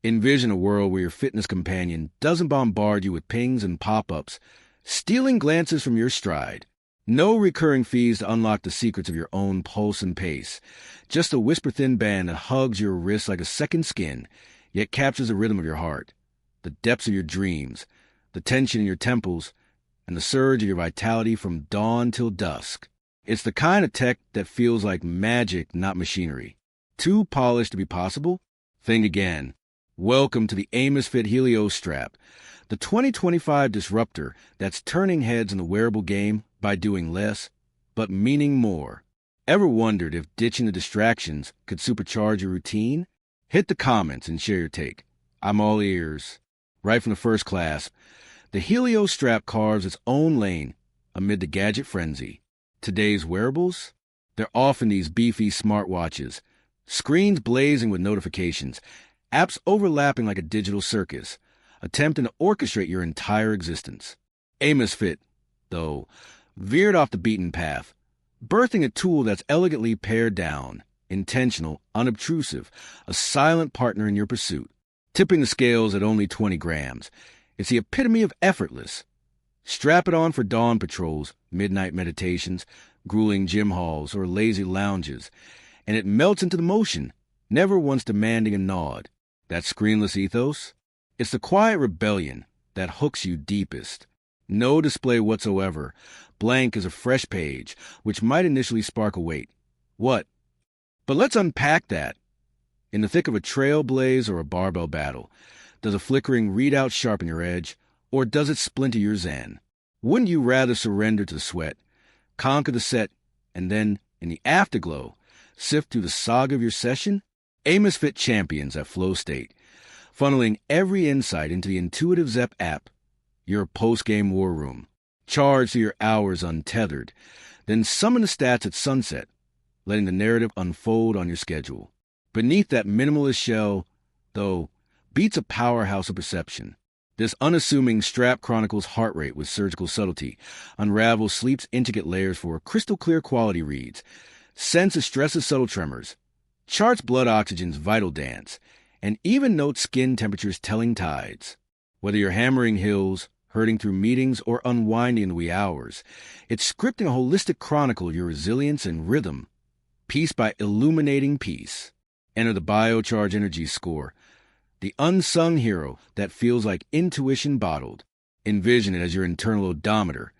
Envision a world where your fitness companion doesn't bombard you with pings and pop-ups, stealing glances from your stride. No recurring fees to unlock the secrets of your own pulse and pace. Just a whisper-thin band that hugs your wrist like a second skin, yet captures the rhythm of your heart, the depths of your dreams, the tension in your temples, and the surge of your vitality from dawn till dusk. It's the kind of tech that feels like magic, not machinery. Too polished to be possible? Think again. Welcome to the Amazfit Helio Strap, the 2025 disruptor that's turning heads in the wearable game by doing less, but meaning more. Ever wondered if ditching the distractions could supercharge your routine? Hit the comments and share your take. I'm all ears. Right from the first clasp, the Helio Strap carves its own lane amid the gadget frenzy. Today's wearables? They're often these beefy smartwatches, screens blazing with notifications, apps overlapping like a digital circus, attempting to orchestrate your entire existence. Amazfit, though, veered off the beaten path, birthing a tool that's elegantly pared down, intentional, unobtrusive, a silent partner in your pursuit. Tipping the scales at only 20 grams, it's the epitome of effortless. Strap it on for dawn patrols, midnight meditations, grueling gym hauls, or lazy lounges, and it melts into the motion, never once demanding a nod. That screenless ethos? It's the quiet rebellion that hooks you deepest. No display whatsoever, blank as a fresh page, which might initially spark a wait. What? But let's unpack that. In the thick of a trail blaze or a barbell battle, does a flickering readout sharpen your edge, or does it splinter your zen? Wouldn't you rather surrender to the sweat, conquer the set, and then, in the afterglow, sift through the saga of your session? Amazfit champions at flow state, funneling every insight into the intuitive Zep app, your post-game war room. Charge through your hours untethered, then summon the stats at sunset, letting the narrative unfold on your schedule. Beneath that minimalist shell, though, beats a powerhouse of perception. This unassuming strap chronicles heart rate with surgical subtlety, unravels sleep's intricate layers for crystal-clear quality reads, senses stress's subtle tremors, charts blood oxygen's vital dance, and even notes skin temperature's telling tides. Whether you're hammering hills, herding through meetings, or unwinding in the wee hours, it's scripting a holistic chronicle of your resilience and rhythm, piece by illuminating piece. Enter the Biocharge Energy Score, the unsung hero that feels like intuition bottled. Envision it as your internal odometer,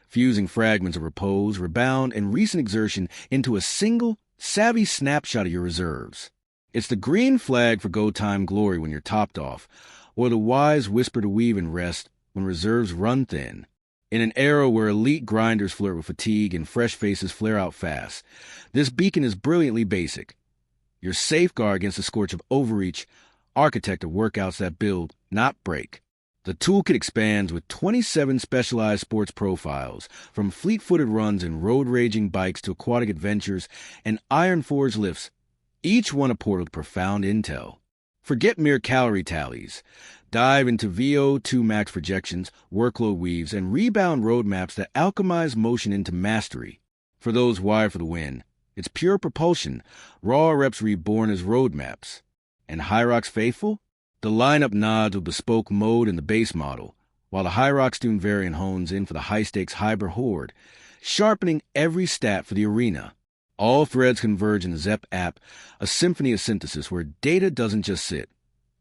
fusing fragments of repose, rebound, and recent exertion into a single, savvy snapshot of your reserves. It's the green flag for go time glory when you're topped off, or the wise whisper to weave and rest when reserves run thin. In an era where elite grinders flirt with fatigue and fresh faces flare out fast, this beacon is brilliantly basic. Your safeguard against the scorch of overreach, architect of workouts that build, not break. The toolkit expands with 27 specialized sports profiles, from fleet-footed runs and road-raging bikes to aquatic adventures and iron-forged lifts, each one a portal to profound intel. Forget mere calorie tallies. Dive into VO2 max projections, workload weaves, and rebound roadmaps that alchemize motion into mastery. For those wired for the win, it's pure propulsion, raw reps reborn as roadmaps. And Hyrox faithful? The lineup nods with bespoke mode in the base model, while the Hyrox tuned variant hones in for the high-stakes Hyper Horde, sharpening every stat for the arena. All threads converge in the Zep app, a symphony of synthesis where data doesn't just sit,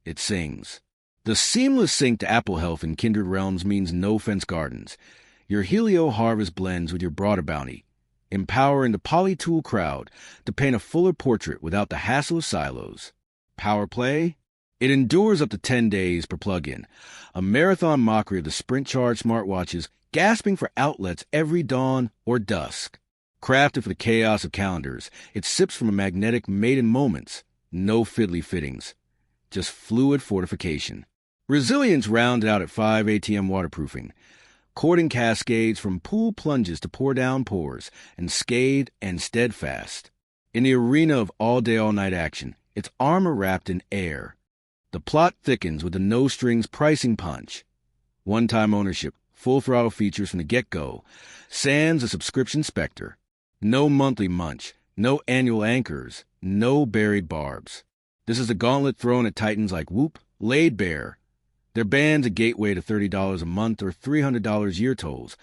it sings. The seamless sync to Apple Health in kindred realms means no fence gardens. Your Helio Harvest blends with your broader bounty, empowering the polytool crowd to paint a fuller portrait without the hassle of silos. Power play? It endures up to 10 days per plug-in, a marathon mockery of the sprint-charged smartwatches gasping for outlets every dawn or dusk. Crafted for the chaos of calendars, it sips from a magnetic made in moments, no fiddly fittings, just fluid fortification. Resilience rounded out at 5 ATM waterproofing, courting cascades from pool plunges to pour-down pours, and scathed and steadfast. In the arena of all-day, all-night action, it's armor wrapped in air. The plot thickens with the no-strings pricing punch. One-time ownership, full throttle features from the get-go, sans a subscription specter. No monthly munch, no annual anchors, no buried barbs. This is the gauntlet thrown at titans like Whoop, Laid Bare. Their band's a gateway to $30 a month or $300 year tolls,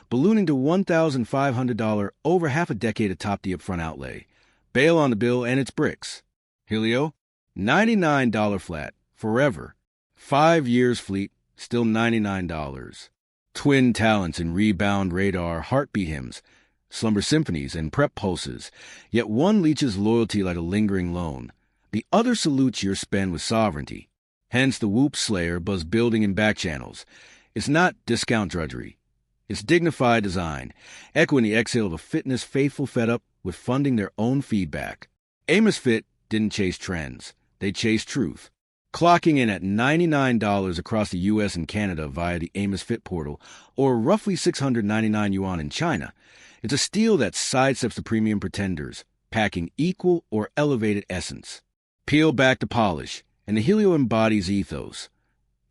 ballooning to $1,500 over half a decade atop the upfront outlay. Bail on the bill and it's bricks. Helio, $99 flat, forever. 5 years fleet, still $99. Twin talents in rebound radar, heartbeat hymns, slumber symphonies, and prep pulses, yet one leeches loyalty like a lingering loan. The other salutes your spend with sovereignty. Hence the Whoop Slayer buzz building in back channels. It's not discount drudgery. It's dignified design, echoing the exhale of a fitness faithful fed up with funding their own feedback. Amos Fit didn't chase trends. They chased truth. Clocking in at $99 across the U.S. and Canada via the Amos Fit portal, or roughly 699 yuan in China, it's a steal that sidesteps the premium pretenders, packing equal or elevated essence. Peel back the polish, and the Helio embodies ethos.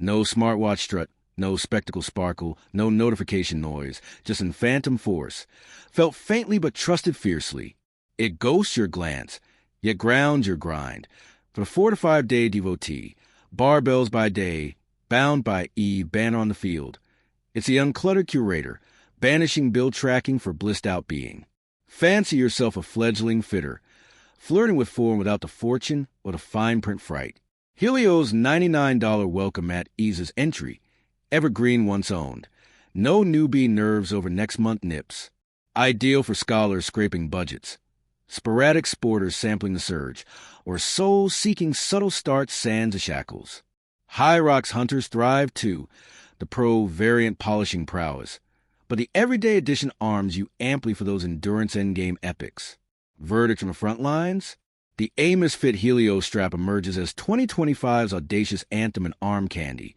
No smartwatch strut, no spectacle sparkle, no notification noise, just in phantom force. Felt faintly but trusted fiercely. It ghosts your glance, yet grounds your grind. For the 4 to 5 day devotee, barbells by day, bound by Eve, banner on the field. It's the uncluttered curator, banishing bill tracking for blissed out being. Fancy yourself a fledgling fitter, flirting with form without the fortune or the fine print fright. Helio's $99 welcome mat eases entry, evergreen once owned. No newbie nerves over next month nips. Ideal for scholars scraping budgets, sporadic sporters sampling the surge, or souls seeking subtle starts sans the shackles. High rocks hunters thrive too, the pro variant polishing prowess. But the everyday edition arms you amply for those endurance endgame epics. Verdict from the front lines? The Amos Fit Helio strap emerges as 2025's audacious anthem and arm candy,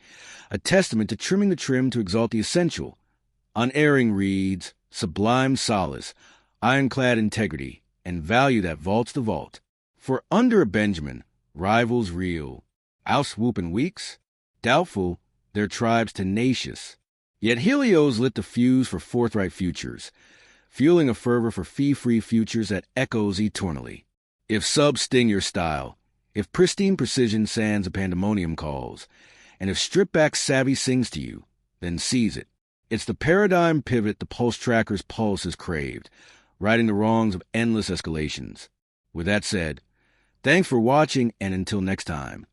a testament to trimming the trim to exalt the essential. Unerring reads, sublime solace, ironclad integrity, and value that vaults the vault. For under a Benjamin, rivals real. Out-swoop in weeks? Doubtful, their tribes tenacious. Yet Helios lit the fuse for forthright futures, fueling a fervor for fee-free futures that echoes eternally. If subs sting your style, if pristine precision sans a pandemonium calls, and if strip-back savvy sings to you, then seize it. It's the paradigm pivot the pulse tracker's pulse has craved, righting the wrongs of endless escalations. With that said, thanks for watching, and until next time.